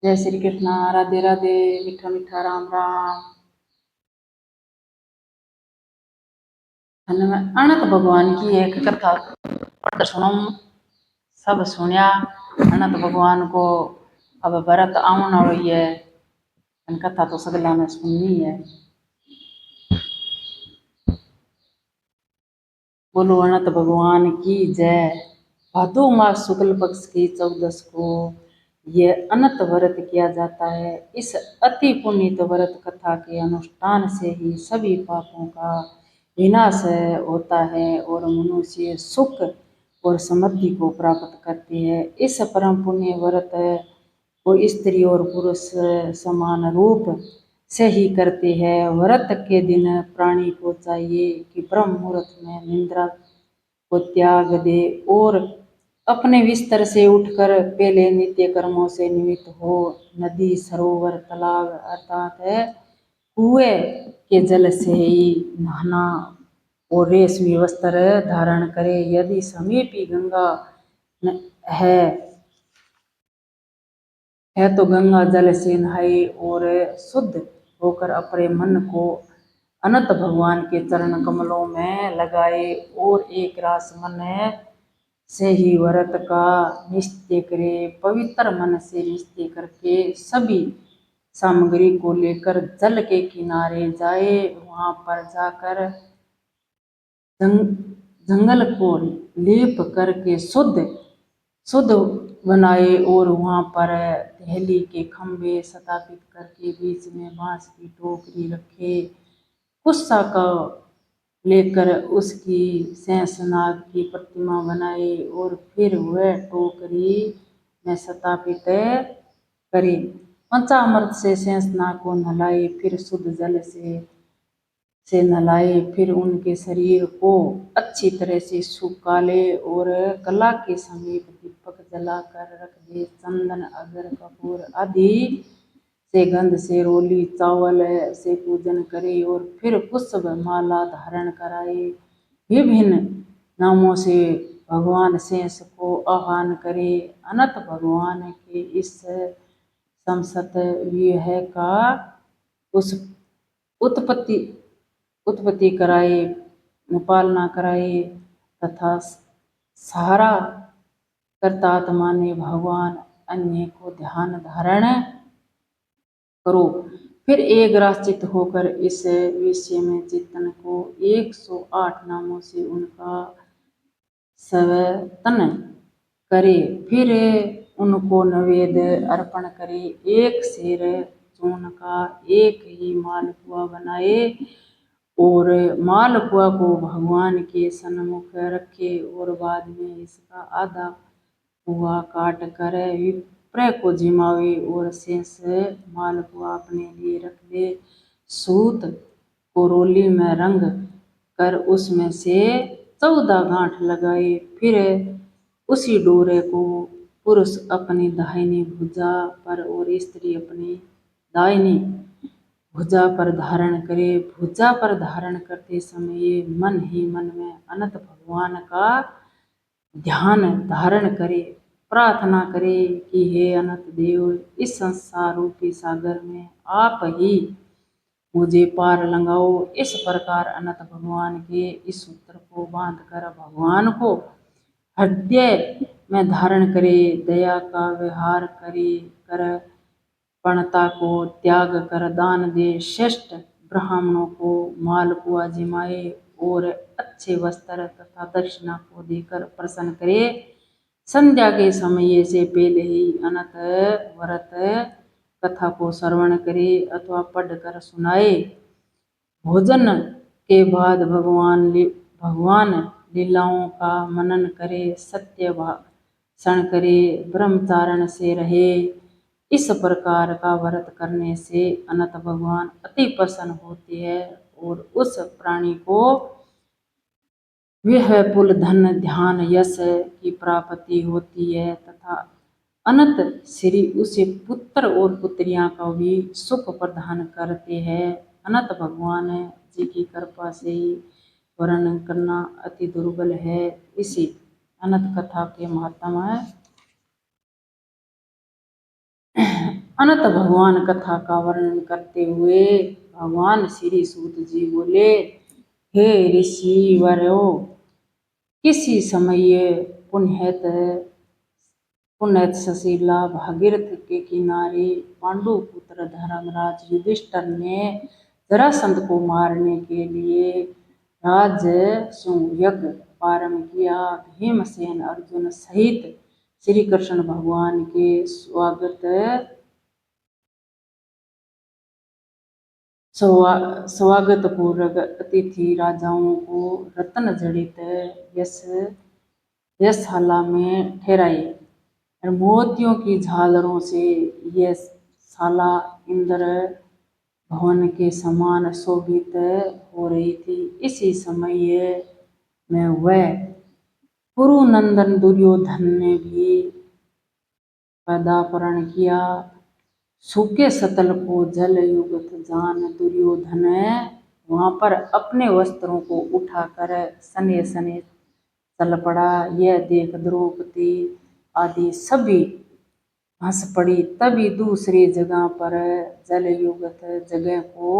जय श्री कृष्णा। राधे राधे। मीठा मीठा राम राम। अनंत भगवान की एक कथा पढ़ सुनो। सब सुनिया। अनंत भगवान को अब भरत आवन वाली है। कथा तो सगला ने सुननी है। बोलो अनंत भगवान की जय। भादो मास शुक्ल पक्ष की 14 को यह अनंत व्रत किया जाता है। इस अति पुनीत व्रत कथा के अनुष्ठान से ही सभी पापों का विनाश होता है और मनुष्य सुख और समृद्धि को प्राप्त करती है। इस परम पुण्य व्रत को स्त्री और पुरुष समान रूप से ही करते हैं। व्रत के दिन प्राणी को चाहिए कि ब्रह्म मुहूर्त में निद्रा को त्याग दे और अपने बिस्तर से उठकर पहले नित्य कर्मों से निमित्त हो। नदी, सरोवर, तालाब अर्थात कुएं के जल से ही नहाना और रेशमी वस्त्र धारण करे। यदि समीपी गंगा है तो गंगा जल से नहाए और शुद्ध होकर अपने मन को अनंत भगवान के चरण कमलों में लगाए और एक रास मन से ही व्रत का निश्चय करे। पवित्र मन से निश्चय करके सभी सामग्री को लेकर जल के किनारे जाए। वहां पर जाकर जंगल को लेप करके शुद्ध बनाए और वहां पर दहली के खंभे स्थापित करके बीच में बांस की टोकरी रखे। गुस्सा का लेकर उसकी शेषनाग की प्रतिमा बनाए और फिर वह टोकरी में स्थापित करे। पंचामृत से शेषनाग को नहलाए, फिर शुद्ध जल से नहलाए। फिर उनके शरीर को अच्छी तरह से सुखा ले और कला के समीप दीपक जलाकर रख दे। चंदन, अगर, कपूर आदि से गंध से रोली चावल से पूजन करे और फिर पुष्प माला धारण कराए। विभिन्न नामों से भगवान शेष को आह्वान करे। अनंत भगवान के इस समसत व्यूह का उस उत्पत्ति कराए, पालना कराए तथा सहारा करता आत्मा ने भगवान अन्य को ध्यान धारण करो। फिर एक राश्चित होकर इस विषय में चिंतन को 108 नामों से उनका सवेतन करे। फिर उनको नैवेद्य अर्पण करे। एक शेर चूर्ण का एक ही मालपुआ बनाए और मालपुआ को भगवान के सन्मुख रखे और बाद में इसका आधा पुआ काट कर विप्र को जिमावे और शेष मालपुआ अपने लिए रख दे। सूत को रोली में रंग कर उसमें से 14 गांठ लगाए। फिर उसी डोरे को पुरुष अपनी दाहिनी भुजा पर और स्त्री अपनी दाहिनी भुजा पर धारण करे। भुजा पर धारण करते समय मन ही मन में अनंत भगवान का ध्यान धारण करे। प्रार्थना करे कि हे अनंत देव, इस संसार रूपी सागर में आप ही मुझे पार लगाओ। इस प्रकार अनंत भगवान के इस सूत्र को बांधकर भगवान को हृदय में धारण करे। दया का व्यवहार कर पणता को त्याग कर दान दे। श्रेष्ठ ब्राह्मणों को मालपुआ जिमाए और अच्छे वस्त्र तथा दक्षिणा को देकर प्रसन्न करे। संध्या के समय से पहले ही अनंत व्रत कथा को श्रवण करे अथवा पढ़कर सुनाए। भोजन के बाद भगवान लीलाओं का मनन करे, सत्य भाषण करे, ब्रह्मचारण से रहे। इस प्रकार का व्रत करने से अनंत भगवान अति प्रसन्न होते हैं और उस प्राणी को वह पुल, धन, ध्यान, यश की प्राप्ति होती है तथा अनंत श्री उसे पुत्र और पुत्रियां का भी सुख प्रदान करते हैं। अनंत भगवान जी की कृपा से ही वर्णन करना अति दुर्बल है। इसी अनंत कथा के महात्मा है। अनंत भगवान कथा का वर्णन करते हुए भगवान श्री सूत जी बोले, हे ऋषि वरो, किसी समय पुण्यत पुण्यत सशीला भागीरथ के किनारे पांडु पुत्र धर्मराज युधिष्ठिर ने जरासंध को मारने के लिए राजसूय यज्ञ प्रारंभ किया। भीमसेन अर्जुन सहित श्री कृष्ण भगवान के स्वागत पूर्वक अतिथि राजाओं को रत्न जड़ित यशशाला में ठहराए और मोतियों की झालरों से यह शाला इंद्र भवन के समान शोभित हो रही थी। इसी समय में वह कुरुनंदन दुर्योधन ने भी पदार्पण किया। सूखे सतल को जल युगत जान दुर्योधन वहां पर अपने वस्त्रों को उठाकर सने सने चल पड़ा। यह देख द्रौपदी आदि सभी हंस पड़ी। तभी दूसरी जगह पर जल युगत जगह को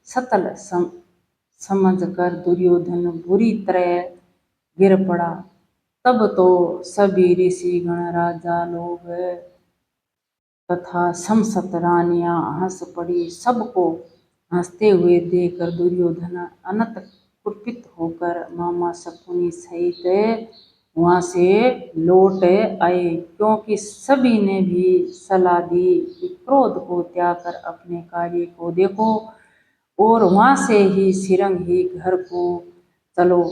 सतल समझकर दुर्योधन बुरी तरह गिर पड़ा। तब तो सभी ऋषि गण राजा लोग तथा समस्त रानियां हंस पड़ी। सबको हंसते हुए देखकर दुर्योधन अनंत कुपित होकर मामा शकुनी सहित वहां से लौट आए, क्योंकि सभी ने भी सलाह दी कि क्रोध को त्याग कर अपने कार्य को देखो और वहां से ही श्रीरंग ही घर को चलो।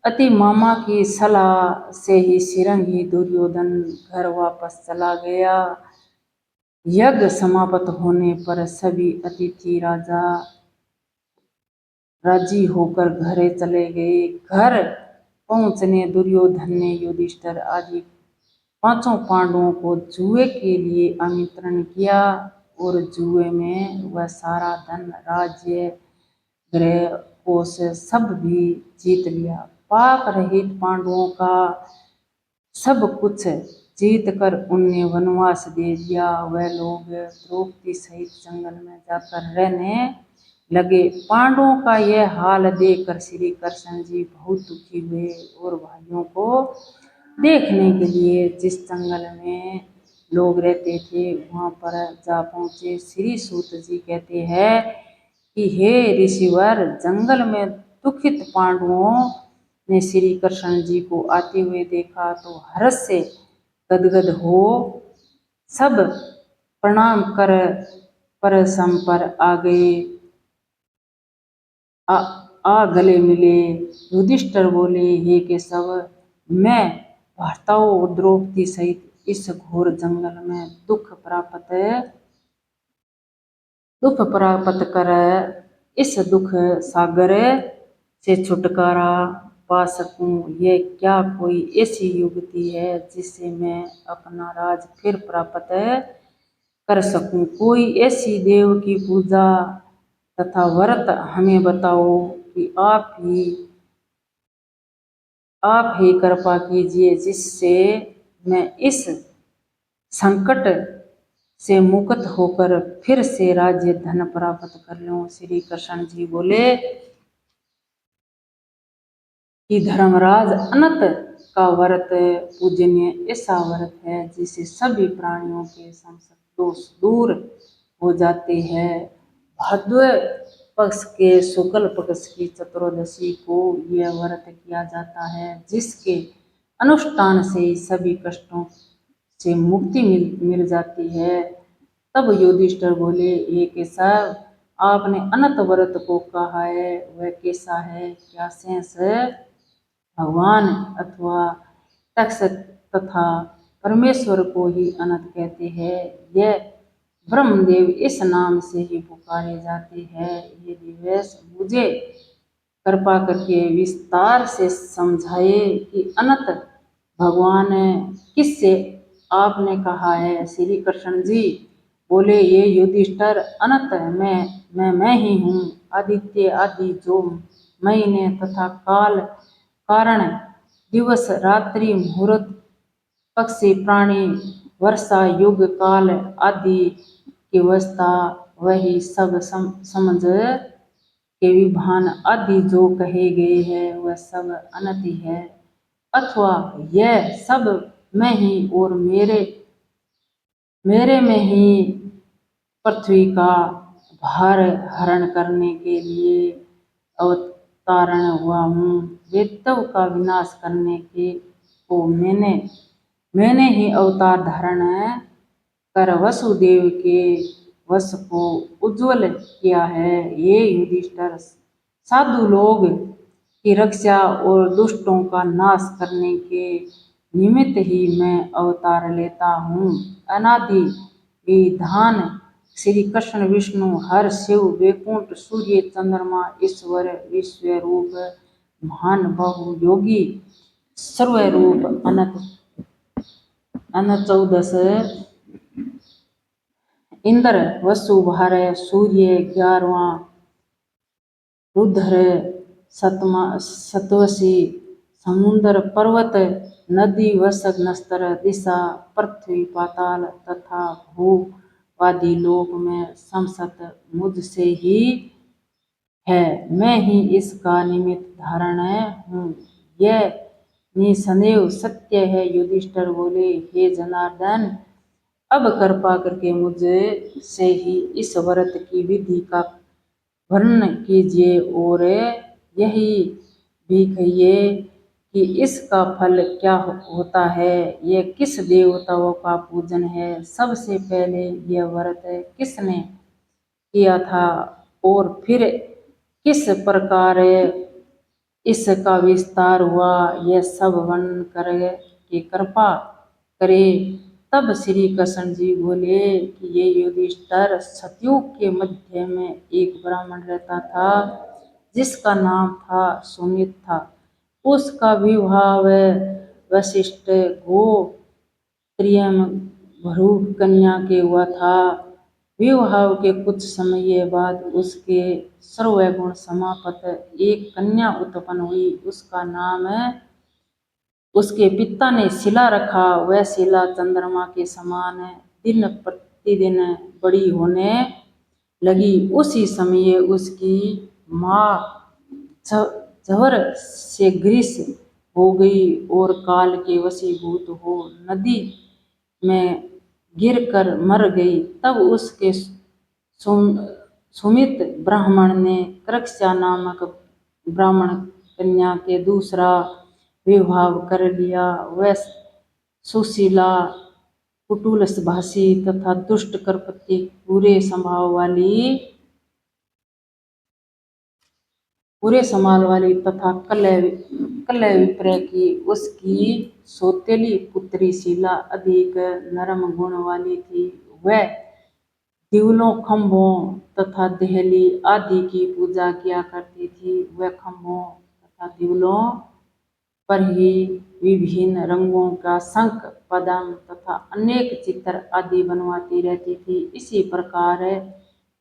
अति मामा की सलाह से ही श्रीरंगी दुर्योधन घर वापस चला गया। यज्ञ समाप्त होने पर सभी अतिथि राजा राजी होकर घर चले गए। घर पहुंचने दुर्योधन ने युधिष्ठिर आदि पांचों पांडवों को जुए के लिए आमंत्रण किया और जुए में वह सारा धन राज्य गृह कोष सब भी जीत लिया। पाप रहित पांडवों का सब कुछ जीत कर उन्हें वनवास दे दिया। वह लोग द्रौपदी सहित जंगल में जाकर रहने लगे। पांडवों का यह हाल देखकर श्री कृष्ण जी बहुत दुखी हुए और भाइयों को देखने के लिए जिस जंगल में लोग रहते थे वहां पर जा पहुंचे। श्री सूत जी कहते हैं कि हे ऋषिवर, जंगल में दुखित पांडवों ने श्री कृष्ण जी को आते हुए देखा तो हर्ष से गदगद हो सब प्रणाम कर परसम पर आ गए, आ गले मिले। युधिष्ठिर बोले, हे केशव, मैं भर्ताओं और द्रौपदी सहित इस घोर जंगल में दुख प्राप्त कर इस दुख सागर से छुटकारा पा सकूं। यह क्या कोई ऐसी युक्ति है जिससे मैं अपना राज फिर प्राप्त कर सकूं? कोई ऐसी देव की पूजा तथा व्रत हमें बताओ कि आप ही कृपा कीजिए जिससे मैं इस संकट से मुक्त होकर फिर से राज्य धन प्राप्त कर लूं। श्री कृष्ण जी बोले कि धर्मराज, अनंत का व्रत पूजनीय ऐसा व्रत है जिससे सभी प्राणियों के समस्त दोष दूर हो जाते हैं। भाद्र पक्ष के शुक्ल पक्ष की चतुर्दशी को यह व्रत किया जाता है, जिसके अनुष्ठान से सभी कष्टों से मुक्ति मिल जाती है। तब युधिष्ठिर बोले, ये केशव, आपने अनंत व्रत को कहा है, वह कैसा है? क्या शेष भगवान अथवा तक्ष तथा परमेश्वर को ही अनंत कहते हैं? यह ब्रह्मदेव इस नाम से ही पुकारे जाते हैं। ये दिवस मुझे कृपा करके विस्तार से समझाए कि अनंत भगवान किससे आपने कहा है? श्री कृष्ण जी बोले, ये युधिष्ठिर, अनंत मैं ही हूँ, आदित्य आदि जो महीने तथा काल कारण दिवस रात्रि मुहूर्त पक्षी प्राणी वर्षा युग काल आदि की अवस्था वही सब समझ के विभान आदि जो कहे गए हैं वह सब अनति है, अथवा यह सब मैं ही और मेरे में ही पृथ्वी का भार हरण करने के लिए अवतारण हुआ हूँ। वेदव का विनाश करने के को मैंने ही अवतार धारण कर वसुदेव के वश को उज्ज्वल किया है। ये युधिष्ठिर, साधु लोग की रक्षा और दुष्टों का नाश करने के निमित्त ही मैं अवतार लेता हूँ। अनादि विधान श्री कृष्ण विष्णु हर शिव वैकुंठ सूर्य चंद्रमा ईश्वर विश्वरूप महान बहु योगी सर्वरूप अनंत 14 इंद्र वसु भारय सूर्य 11वां रुद्र सतवसी समुद्र पर्वत नदी वसक नस्तर दिशा पृथ्वी पाताल तथा भूवादि लोक में समस्त मुझसे ही है। मैं ही इसका निमित्त धारण हूँ। यह निसंदेह सत्य है। युधिष्ठिर बोले, हे जनार्दन, अब कृपा करके मुझे से ही इस व्रत की विधि का वर्णन कीजिए और यही भी कहिए कि इसका फल क्या होता है। यह किस देवताओं का पूजन है। सबसे पहले यह व्रत किसने किया था और फिर किस प्रकार इसका विस्तार हुआ, यह सब वर्णन करके कृपा करे। तब श्री कृष्ण जी बोले कि ये युधिष्ठिर, सतयुग के मध्य में एक ब्राह्मण रहता था जिसका नाम था सुमित था। उसका विवाह वशिष्ठ गोत्रीय भृगु कन्या के हुआ था। विवाह के कुछ समय बाद उसके सर्वगुण समाप्त एक कन्या उत्पन्न हुई। उसका नाम उसके पिता ने शिला रखा। वह शिला चंद्रमा के समान दिन प्रतिदिन बड़ी होने लगी। उसी समय उसकी माँ जवर से ग्रीस हो गई और काल के वशीभूत हो नदी में गिरकर मर गई। तब उसके सुमित ब्राह्मण ने कृक्षा नामक ब्राह्मण कन्या के दूसरा विवाह कर लिया। वह सुशीला कुटुल भाषी तथा दुष्ट कर्पति पूरे समाल वाली तथा कलह विप्रय की उसकी सौतेली पुत्री शीला अधिक नरम गुण वाली थी। वह दिवलों खंभों तथा देहली आदि की पूजा किया करती थी। वह खंभों तथा दिवलों पर ही विभिन्न रंगों का शंख पद्म तथा अनेक चित्र आदि बनवाती रहती थी। इसी प्रकार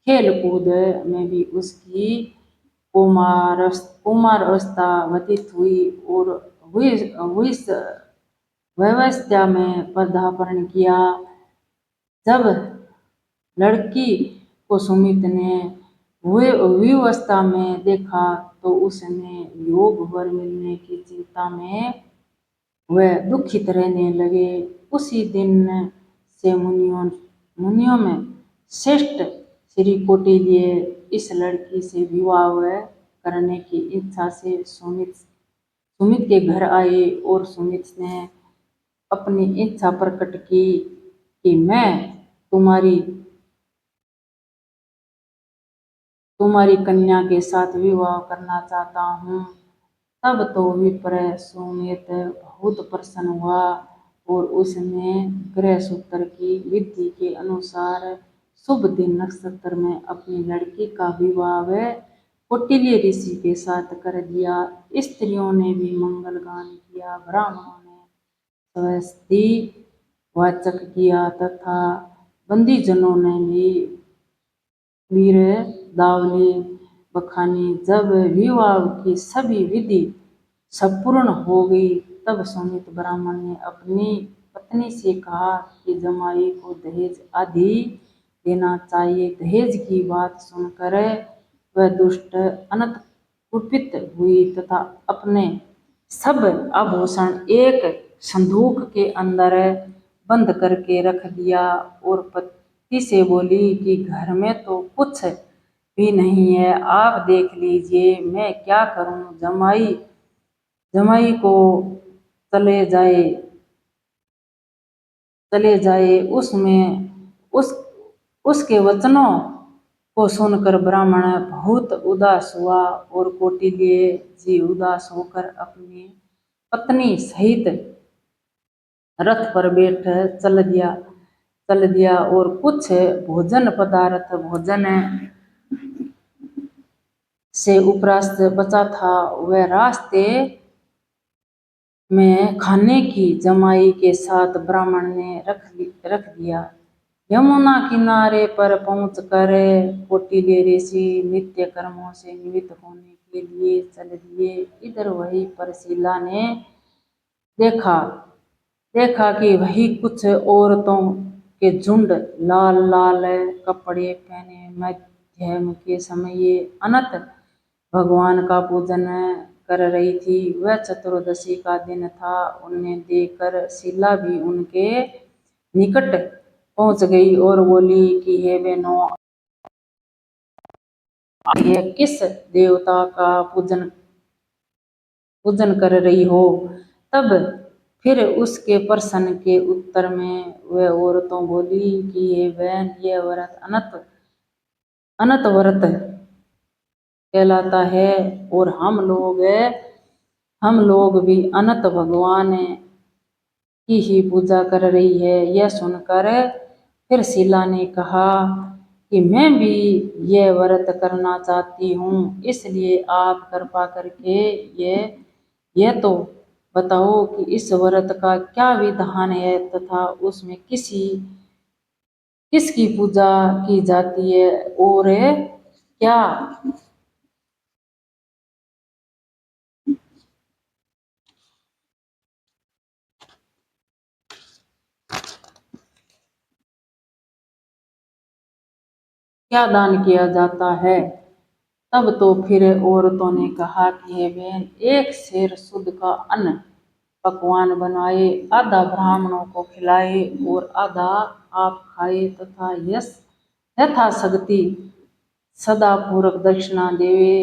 खेल कूद में भी उसकी कुमारावस्था व्यतीत हुई और वैवस्था में पदार्पण किया। जब लड़की को सुमित ने विवस्था में देखा तो उसने योग वर मिलने की चिंता में वह दुखित रहने लगे। उसी दिन से मुनियों में श्रेष्ठ श्री कौटिल्य इस लड़की से विवाह करने की इच्छा से सुमित के घर आए और सुमित ने अपनी इच्छा प्रकट की कि मैं तुम्हारी कन्या के साथ विवाह करना चाहता हूँ। तब तो विप्र सुमित बहुत प्रसन्न हुआ और उसने गृह सूत्र की विधि के अनुसार शुभ दिन नक्षत्र में अपनी लड़की का विवाह कौटिल्य ऋषि के साथ कर दिया। स्त्रियों ने भी मंगल गान किया, ब्राह्मणों ने स्वस्ति वाचक किया तथा बंदीजनों ने भी वीर दावली बखानी। जब विवाह की सभी विधि संपूर्ण हो गई तब सुमित ब्राह्मण ने अपनी पत्नी से कहा कि जमाई को दहेज आदि देना चाहिए। दहेज की बात सुनकर वह दुष्ट अनंत कुपित हुई तथा अपने सब आभूषण एक संदूक के अंदर बंद करके रख दिया और पति से बोली कि घर में तो कुछ भी नहीं है, आप देख लीजिए मैं क्या करूं। जमाई को चले जाए उस उसके वचनों को सुनकर ब्राह्मण बहुत उदास हुआ और कौटिल्य जी उदास होकर अपनी पत्नी सहित रथ पर बैठ चल दिया और कुछ भोजन पदार्थ भोजन से उपरास्त बचा था वह रास्ते में खाने की जमाई के साथ ब्राह्मण ने रख दिया। यमुना किनारे पर पहुंचकर कौटिल्य ऋषि नित्य कर्मों से निवृत्त होने के लिए चल दिए। इधर वहीं पर शीला ने देखा कि वही कुछ औरतों के झुंड लाल लाल कपड़े पहने मध्याह्न के समय अनंत भगवान का पूजन कर रही थी। वह चतुर्दशी का दिन था। उन्हें देखकर शीला भी उनके निकट पहुंच गई और बोली कि हे बहनों, यह किस देवता का पूजन कर रही हो। तब फिर उसके प्रश्न के उत्तर में वह औरतों बोली कि हे बहन, यह व्रत अनंत व्रत कहलाता है और हम लोग भी अनंत भगवान की ही पूजा कर रही है। यह सुनकर फिर शीला ने कहा कि मैं भी यह व्रत करना चाहती हूँ, इसलिए आप कृपा करके यह तो बताओ कि इस व्रत का क्या विधान है तथा उसमें किसकी पूजा की जाती है और क्या क्या दान किया जाता है। तब तो फिर औरतों ने कहा कि हे बहन, एक सेर शुद्ध का अन्न पकवान बनाए, आधा ब्राह्मणों को खिलाए और आधा आप खाए तथा यथाशक्ति सदा पूर्वक दक्षिणा देवे।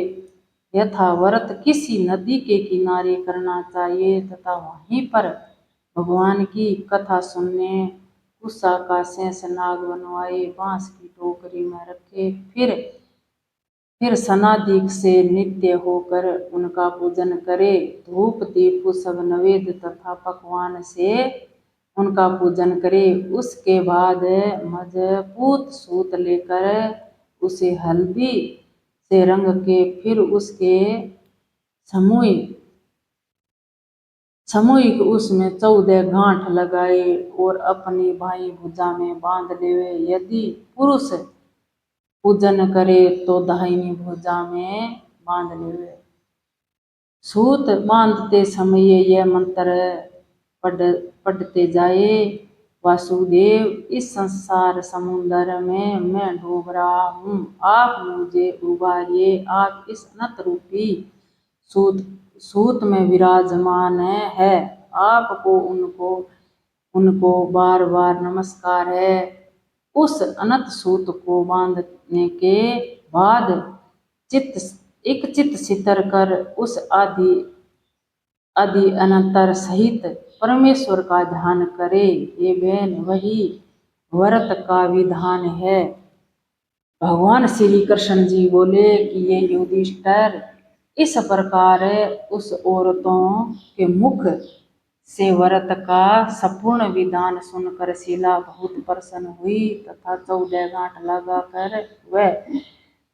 यथा व्रत किसी नदी के किनारे करना चाहिए तथा वहीं पर भगवान की कथा सुनने उषा का शेष नाग बनवाए, बांस की टोकरी में रखे, फिर सनादि से नित्य होकर उनका पूजन करे। धूप दीप सब नैवेद्य तथा पकवान से उनका पूजन करे। उसके बाद मजबूत सूत लेकर उसे हल्दी से रंग के फिर उसके सामूहिक उसमें 14 गांठ लगाए और अपनी बाई भुजा में बांध लेवे। यदि पुरुष पूजन करे तो दाहिनी भुजा में बांध लेवे। सूत बांधते समय यह मंत्र पढ़ते जाए, वासुदेव, इस संसार समुद्र में मैं डूब रहा हूँ, आप मुझे उबारिए। आप इस अनंत रूपी सूत में विराजमान है, आपको उनको बार बार नमस्कार है। उस अनंत सूत को बांधने के बाद चित सितर कर उस आदि अनंतर सहित परमेश्वर का ध्यान करे। ये बहन, वही व्रत का विधान है। भगवान श्री कृष्ण जी बोले कि ये युधिष्ठिर, इस प्रकार उस औरतों के मुख से व्रत का संपूर्ण विधान सुनकर शीला बहुत प्रसन्न हुई तथा 14 गांठ लगाकर वह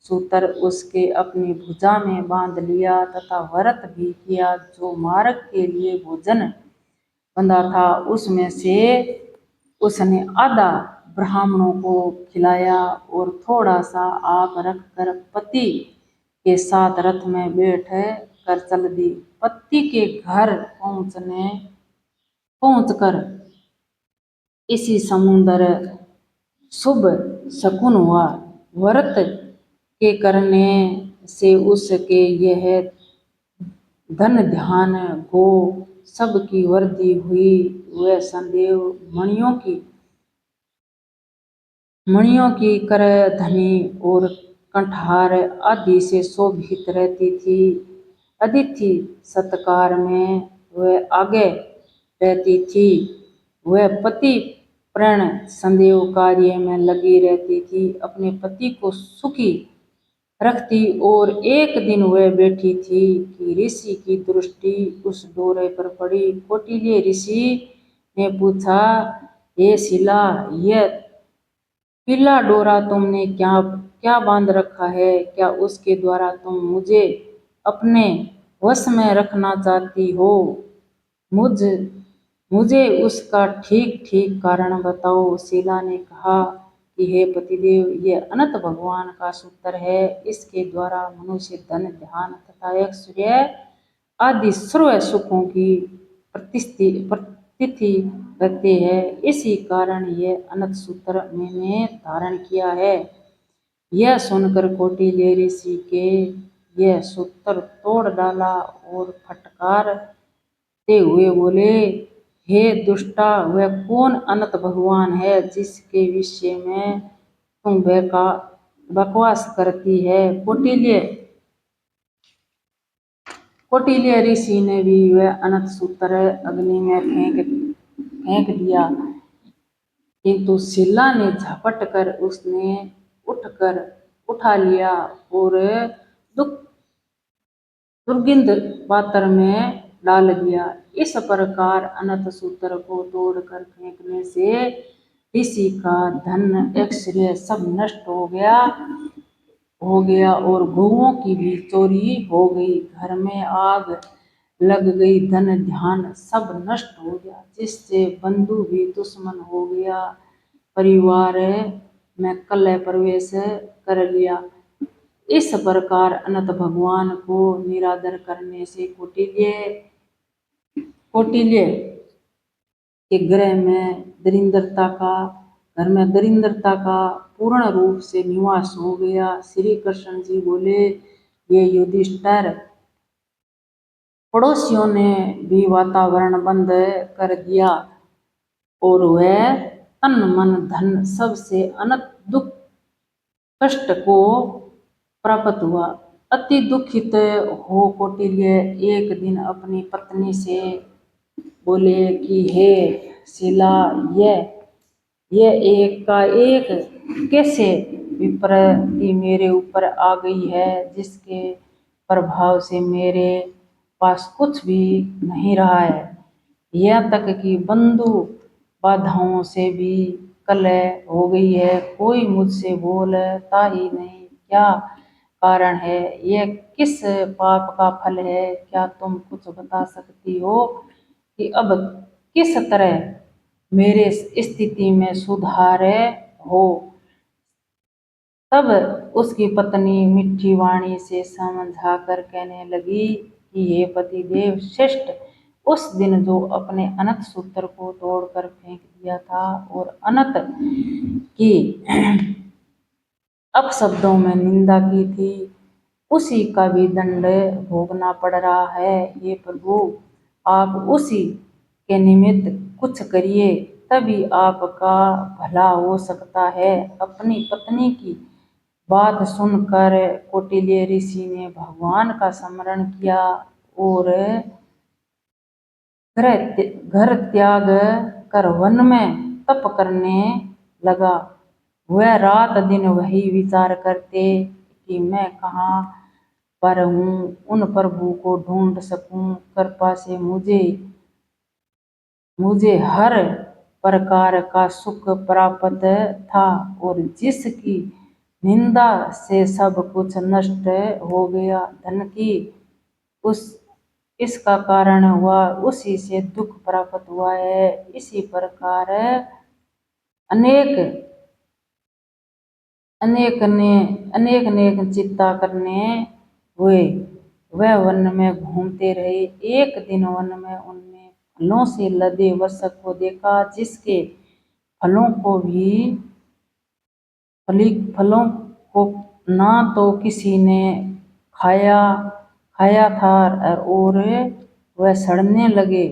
सूत्र उसके अपनी भुजा में बांध लिया तथा व्रत भी किया। जो मार्ग के लिए भोजन बंधा था उसमें से उसने आधा ब्राह्मणों को खिलाया और थोड़ा सा आप रखकर पति के साथ रथ में बैठ कर चल दी। पति के घर पहुंचकर इसी समुद्र शुभ शकुन हुआ। व्रत के करने से उसके यह धन धान गो सब की वृद्धि हुई। वह संदेव मणियों की करधनी और कंठार आदि से शोभित रहती थी। अतिथि सत्कार में वह आगे रहती थी। वह पति प्रण संदेव कार्य में लगी रहती थी, अपने पति को सुखी रखती। और एक दिन वह बैठी थी कि ऋषि की दृष्टि उस डोरे पर पड़ी। कौटिल्य ऋषि ने पूछा, हे शिला, यह पीला डोरा तुमने क्या क्या बांध रखा है? क्या उसके द्वारा तुम मुझे अपने वश में रखना चाहती हो? मुझे उसका ठीक ठीक कारण बताओ। शिला ने कहा कि हे पतिदेव, ये अनंत भगवान का सूत्र है। इसके द्वारा मनुष्य धन ध्यान तथा ऐश्वर्य आदि सर्व सुखों की प्रतिष्ठि करते हैं। इसी कारण ये अनंत सूत्र मैंने धारण किया है। यह सुनकर कौटिल्य ऋषि के यह सूत्र तोड़ डाला और फटकारते हुए बोले, हे दुष्टा, वह कौन अनंत भगवान है जिसके विषय में तुम बकवास करती है? कौटिल्य ऋषि ने भी वह अनंत सूत्र अग्नि में फेंक दिया, किंतु शिला ने झपट कर उसने उठा लिया और दुर्गंध पात्र में डाल दिया। इस प्रकार अनंत सूत्र को तोड़कर फेंकने से ऋषि का धन ऐश्वर्य सब नष्ट हो गया और गौओं की भी चोरी हो गई। घर में आग लग गई, धन ध्यान सब नष्ट हो गया, जिससे बंधु भी दुश्मन हो गया, परिवार में कलह प्रवेश कर लिया। इस प्रकार अनंत भगवान को निरादर करने से कौटिल्य के घर में दरिद्रता का पूर्ण रूप से निवास हो गया। श्री कृष्ण जी बोले, ये युधिष्ठिर, पड़ोसियों ने भी वातावरण बंद कर दिया और वह तन मन धन सबसे अनंत दुख कष्ट को प्राप्त हुआ। अति दुखित हो कौटिल्य एक दिन अपनी पत्नी से बोले कि हे शिला, यह एक का एक कैसे विपत्ति मेरे ऊपर आ गई है, जिसके प्रभाव से मेरे पास कुछ भी नहीं रहा है। यहाँ तक कि बंधु बाधाओं से भी कलह हो गई है। कोई मुझसे बोलता ही नहीं, क्या कारण है? यह किस पाप का फल है? क्या तुम कुछ बता सकती हो कि अब किस तरह मेरे स्थिति में सुधार हो? तब उसकी पत्नी मीठी वाणी से समझाकर कहने लगी कि हे पतिदेव श्रेष्ठ, उस दिन जो अपने अनंत सूत्र को तोड़कर फेंक दिया था और अनंत की अपशब्दों में निंदा की थी, उसी का भी दंड भोगना पड़ रहा है। हे प्रभु, आप उसी के निमित्त कुछ करिए, तभी आपका भला हो सकता है। अपनी पत्नी की बात सुनकर कौटिल्य ऋषि ने भगवान का स्मरण किया और घर त्याग कर वन में तप करने लगा। वह रात दिन वही विचार करते कि मैं कहाँ पर हूँ, उन प्रभु को ढूंढ सकूं। कृपा से मुझे हर प्रकार का सुख प्राप्त था और जिसकी निंदा से सब कुछ नष्ट हो गया। धन की इसका कारण हुआ, उसी से दुख प्राप्त हुआ है। इसी प्रकार अनेक अनेक चिंता करने हुए वह वन में घूमते रहे। एक दिन वन में उनने फलों से लदे वृक्ष को देखा, जिसके फलों को भी फलों को ना तो किसी ने खाया खाया था और वह सड़ने लगे।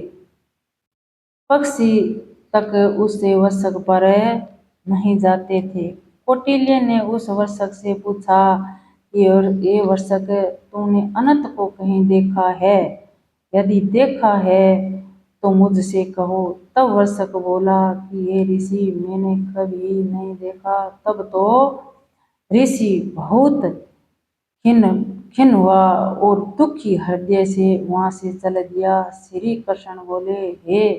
पक्षी तक उस वृक्षक पर नहीं जाते थे। कौटिल्य ने उस वृक्षक से पूछा कि और ये वृक्षक तूने अनंत को कहीं देखा है? यदि देखा है तो मुझसे कहो। तब वृक्षक बोला कि हे ऋषि, मैंने कभी नहीं देखा। तब तो ऋषि बहुत खिन्न खिन्न हुआ और दुखी हृदय से वहां से चल दिया। श्री कृष्ण बोले, हे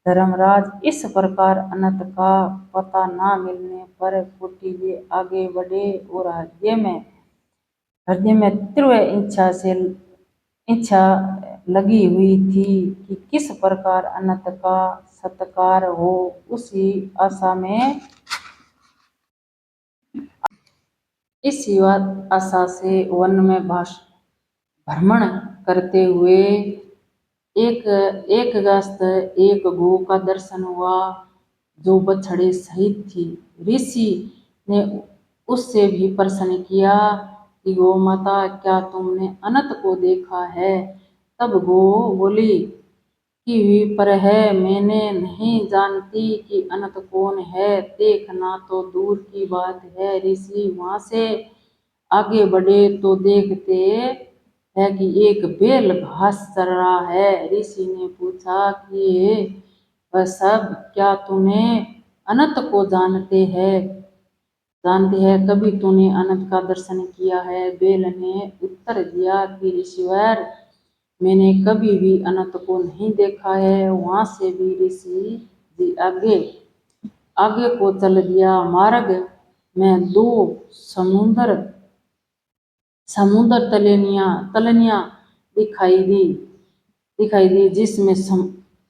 धर्मराज, इस प्रकार अनंत का पता न मिलने पर कौटिल्य आगे बढ़े और हृदय में तीव्र इच्छा लगी हुई थी कि किस प्रकार अनंत का सत्कार हो। उसी आशा से वन में भ्रमण करते हुए एक गस्त एक गौ का दर्शन हुआ जो बछड़े सहित थी। ऋषि ने उससे भी प्रश्न किया कि गौ माता, क्या तुमने अनंत को देखा है? तब गौ बोली कि पर है, मैंने नहीं जानती कि अनंत कौन है। देखना तो दूर की बात है। ऋषि वहां से आगे बढ़े तो देखते है कि एक बैल घास चर रहा है। ऋषि ने पूछा कि वह सब क्या तूने अनंत को जानते हैं? कभी तूने अनंत का दर्शन किया है? बैल ने उत्तर दिया कि ऋषिवर, मैंने कभी भी अनंत को नहीं देखा है। वहां से भी ऋषि जी आगे को चल दिया। मार्ग में दो समुद्र तलनियां दिखाई दी जिसमें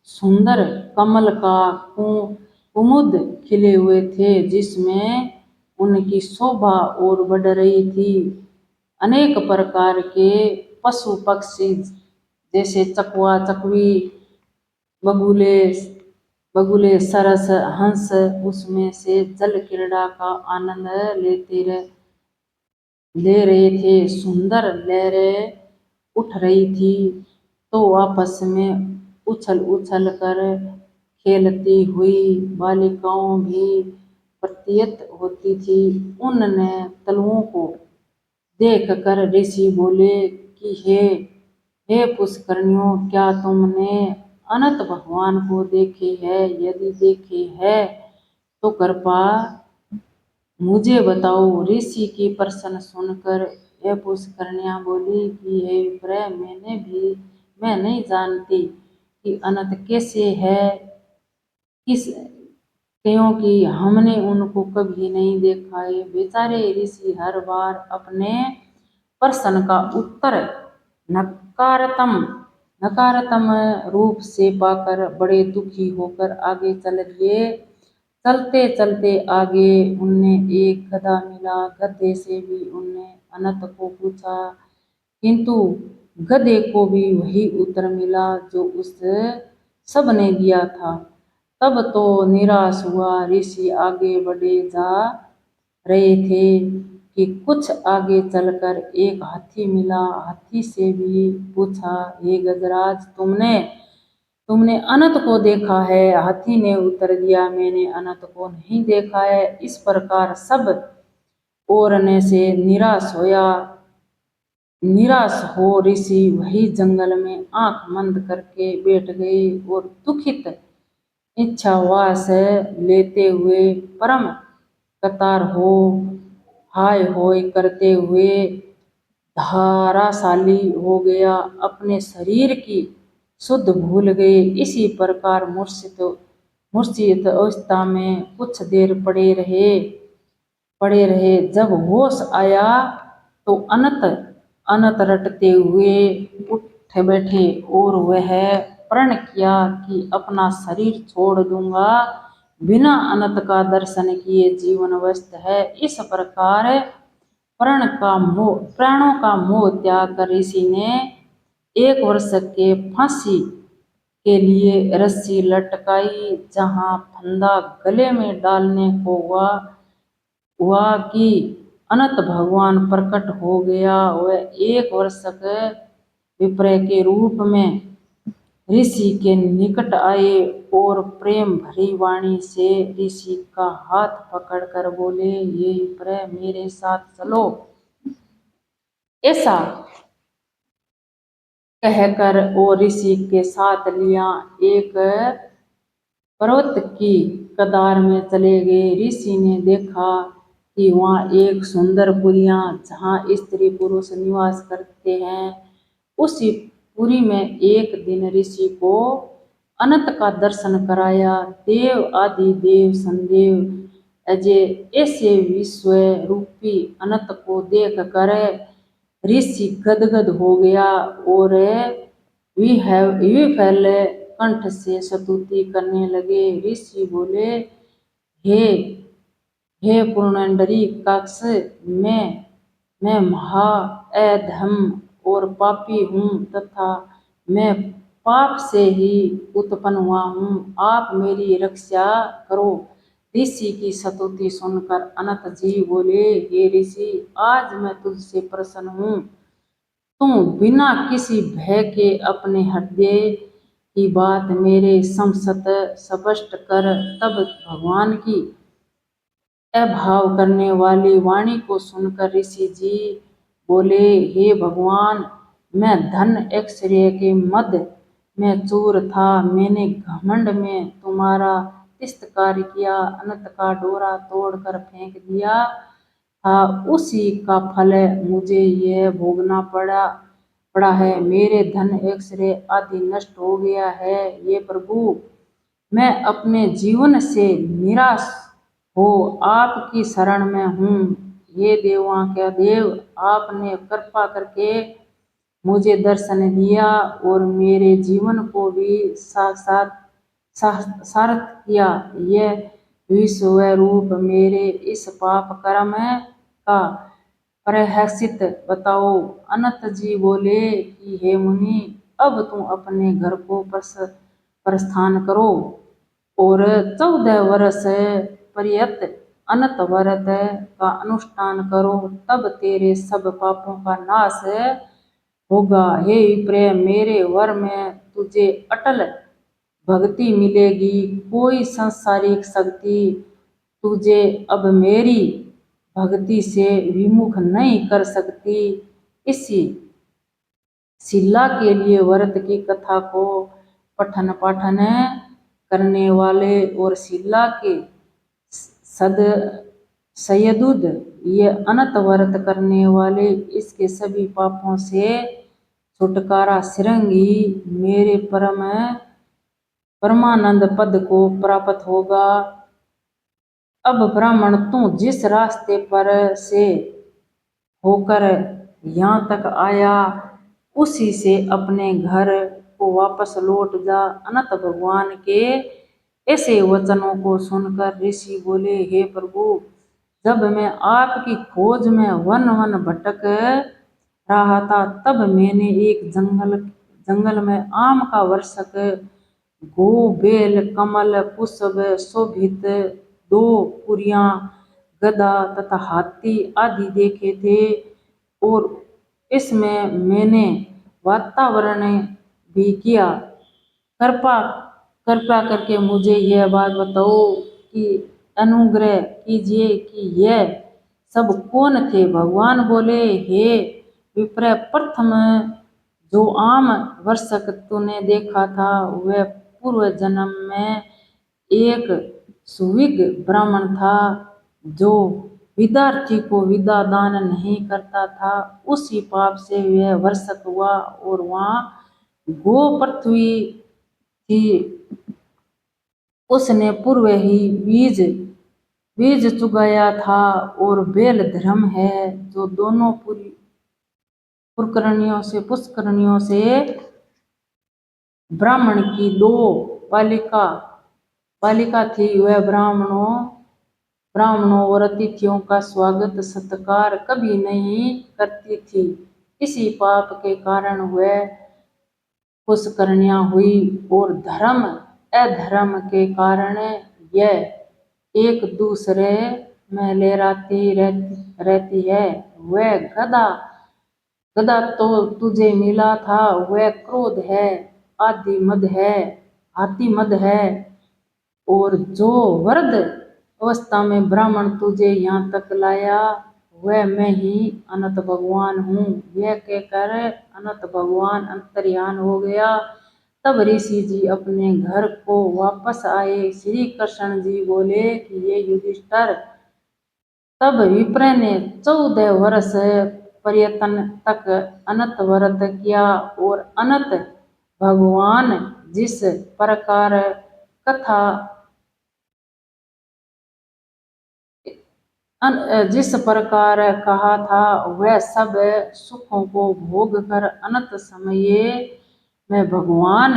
सुंदर कमल का कुमुद खिले हुए थे, जिसमें उनकी शोभा और बढ़ रही थी। अनेक प्रकार के पशु पक्षी जैसे चकवा चकवी, बगुले सरस हंस उसमें से जल क्रीड़ा का आनंद ले रहे थे। सुंदर लहरें उठ रही थी तो आपस में उछल उछल कर खेलती हुई बालिकाओं भी प्रतीत होती थी। उन तलुओं को देख कर ऋषि बोले कि हे पुष्करनियों, क्या तुमने अनंत भगवान को देखे है? यदि देखे है तो कृपा मुझे बताओ। ऋषि की प्रश्न सुनकर यह पुष्करनियां बोली कि हे विप्र, मैं नहीं जानती कि अनंत कैसे है, क्योंकि हमने उनको कभी नहीं देखा है। बेचारे ऋषि हर बार अपने प्रश्न का उत्तर नकारात्मक रूप से पाकर बड़े दुखी होकर आगे चल दिए। चलते चलते आगे उन्हें एक गधा मिला। गधे से भी उन्हें अनंत को पूछा, किंतु गधे को भी वही उत्तर मिला जो उस सब ने दिया था। तब तो निराश हुआ ऋषि आगे बढ़े जा रहे थे कि कुछ आगे चलकर एक हाथी मिला। हाथी से भी पूछा, हे गजराज, तुमने अनंत को देखा है? हाथी ने उत्तर दिया, मैंने अनंत को नहीं देखा है। इस प्रकार सब ओरने से निराश हो ऋषि वही जंगल में आंख बंद करके बैठ गए और दुखित इच्छावास लेते हुए परम कतार हो हाय होय करते हुए धाराशाली हो गया। अपने शरीर की शुद्ध भूल गए। इसी प्रकार मूर्छित अवस्था में कुछ देर पड़े रहे। जब होश आया तो अनंत रटते हुए उठ बैठे और वह प्रण किया कि अपना शरीर छोड़ दूंगा, बिना अनंत का दर्शन किए जीवन व्यर्थ है। इस प्रकार प्राणों का मोह त्याग कर ऋषि ने एक वर्ष के फांसी के लिए रस्सी लटकाई। जहाँ फंदा गले में डालने को हुआ कि अनंत भगवान प्रकट हो गया। वह 1 वर्षक विप्र के रूप में ऋषि के निकट आए और प्रेम भरी वाणी से ऋषि का हाथ पकड़कर बोले, ये विप्र मेरे साथ चलो। ऐसा कहकर वो ऋषि के साथ लिया एक पर्वत की कतार में चले गए। ऋषि ने देखा कि वहाँ एक सुंदर पुरियां जहाँ स्त्री पुरुष निवास करते हैं। उसी पुरी में एक दिन ऋषि को अनंत का दर्शन कराया। देव आदि देव संदेव अजय ऐसे विश्व रूपी अनंत को देख कर ऋषि गदगद हो गया और विफल कंठ से स्तुति करने लगे। ऋषि बोले, हे हे पुरंदरी काक्ष, मैं महा अधम और पापी हूँ तथा मैं पाप से ही उत्पन्न हुआ हूँ। आप मेरी रक्षा करो। ऋषि की स्तुति सुनकर अनंत जी बोले, हे ऋषि, आज मैं तुझसे प्रसन्न हूँ। तुम बिना किसी भय के अपने हृदय की बात मेरे समस्त स्पष्ट कर। तब भगवान की अभाव करने वाली वाणी को सुनकर ऋषि जी बोले, हे भगवान, मैं धन ऐश्वर्य के मद में चूर था। मैंने घमंड में तुम्हारा तिरस्कार किया, अनंत का डोरा तोड़कर फेंक दिया था। उसी का फल मुझे यह भोगना पड़ा है। मेरे धन ऐश्वर्य आदि नष्ट हो गया है। ये प्रभु, मैं अपने जीवन से निराश हो आपकी शरण में हूँ। हे देवों के देव, आपने कृपा करके मुझे दर्शन दिया और मेरे जीवन को भी साक्षात सार्थ किया। यह विश्व रूप मेरे इस पाप कर्म का प्रायश्चित बताओ। अनंत जी बोले कि हे मुनि, अब तुम अपने घर को प्रस्थान करो और 14 वर्ष पर्यंत अनंत व्रत का अनुष्ठान करो, तब तेरे सब पापों का नाश होगा। हे विप्र, मेरे वर में तुझे अटल भक्ति मिलेगी। कोई सांसारिक शक्ति तुझे अब मेरी भक्ति से विमुख नहीं कर सकती। इसी शिला के लिए व्रत की कथा को पठन पाठन करने वाले और शिला के सयदुद ये अनंत व्रत करने वाले इसके सभी पापों से छुटकारा श्रृंगी मेरे परमानंद पद को प्राप्त होगा। अब ब्राह्मण, तू जिस रास्ते पर से होकर यहाँ तक आया उसी से अपने घर को वापस लौट जा। अनंत भगवान के ऐसे वचनों को सुनकर ऋषि बोले, हे प्रभु, जब मैं आपकी खोज में वन वन भटक रहा था तब मैंने एक जंगल में आम का वर्षक, गो, बेल, कमल, पुष्प शोभित 2 पुरियां, गधा तथा हाथी आदि देखे थे और इसमें मैंने वातावरण भी किया। कृपा कृपा करके मुझे यह बात बताओ कि अनुग्रह कीजिए कि यह सब कौन थे। भगवान बोले, हे विप्र, प्रथम जो आम वर्षक तूने देखा था वह पूर्व जन्म में एक सुविज्ञ ब्राह्मण था जो विद्यार्थी को विद्या दान नहीं करता था। उसी पाप से वह वर्षक हुआ और वहाँ गो पृथ्वी थी। उसने पूर्व ही बीज चुगाया था और बेल धर्म है जो दोनों पुष्करणियों से ब्राह्मण की 2 बालिका थी। वह ब्राह्मणों और अतिथियों का स्वागत सत्कार कभी नहीं करती थी। इसी पाप के कारण वह खुश करनिया हुई और धर्म अधर्म के कारण यह एक दूसरे में लहराती रहती है। वह गधा गधा तो तुझे मिला था, वह क्रोध है, आदि मद है, हाथी मद है, और जो वृद्ध अवस्था में ब्राह्मण तुझे यहाँ तक लाया, वह मैं ही अनंत भगवान हूँ। यह कहकर अनंत भगवान अंतर्यान हो गया। तब ऋषि जी अपने घर को वापस आए। श्री कृष्ण जी बोले कि ये युधिष्ठिर, तब विप्र ने 14 वर्ष पर्यटन तक अनंत व्रत किया और अनंत भगवान जिस प्रकार कथा जिस प्रकार कहा था, वह सब सुखों को भोग कर अनंत समय में भगवान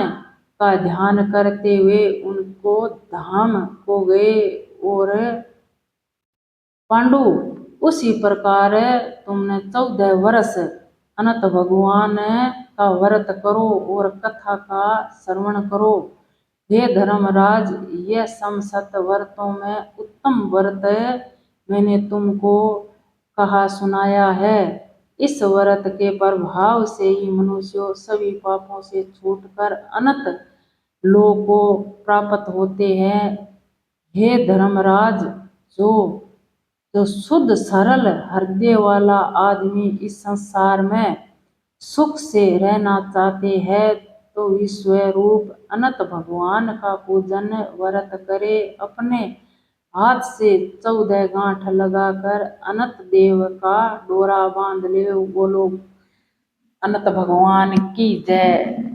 का ध्यान करते हुए उनको धाम को गए। और पांडु, उसी प्रकार तुमने 14 वर्ष अनंत भगवान का व्रत करो और कथा का श्रवण करो। हे धर्मराज, यह समस्त व्रतों में उत्तम व्रत मैंने तुमको कहा सुनाया है। इस व्रत के प्रभाव से ही मनुष्य सभी पापों से छूटकर अनंत लोक को प्राप्त होते हैं। हे धर्मराज, जो जो शुद्ध सरल हृदय वाला आदमी इस संसार में सुख से रहना चाहते हैं, तो विश्व रूप अनंत भगवान का पूजन व्रत करे। अपने हाथ से 14 गांठ लगाकर अनंत देव का डोरा बांध ले। बोलो अनंत भगवान की जय।